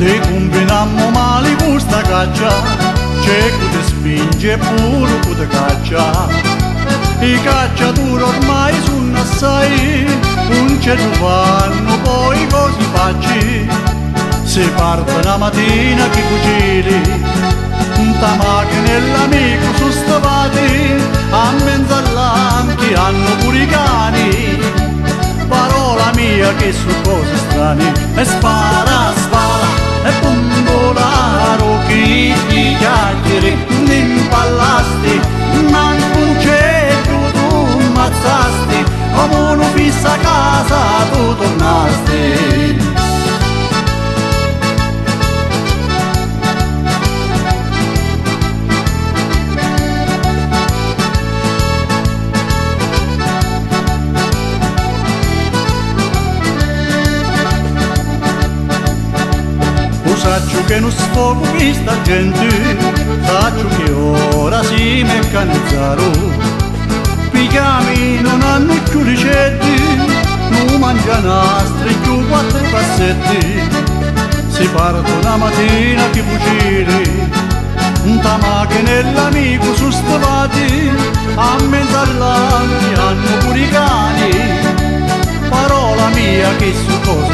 Di combinammo male questa caccia, c'è chi ti spinge pure chi ti caccia. I cacciatori ormai sono assai, non ci fanno poi cose facci. Si parte la mattina che cucini, ta macchina e l'amico sono stavati, a mezzo all'anche hanno pure i cani. Parola mia che su cose strane, e spara, spara, e bombolaro che ti chiacchieri, ne impallasti, manco un cetto tu ammazzasti, come uno fissa a casa tu tornasti. Saccio che non sfogo questa gente, saccio che ora si meccanizzarono. Pigliami non hanno più ricetti, non mangiano nastri più 4 passetti. Si parte la mattina che fucili, ta macchina e l'amico sono stavati, a mezzo all'anno hanno pure i cani. Parola mia che su cosa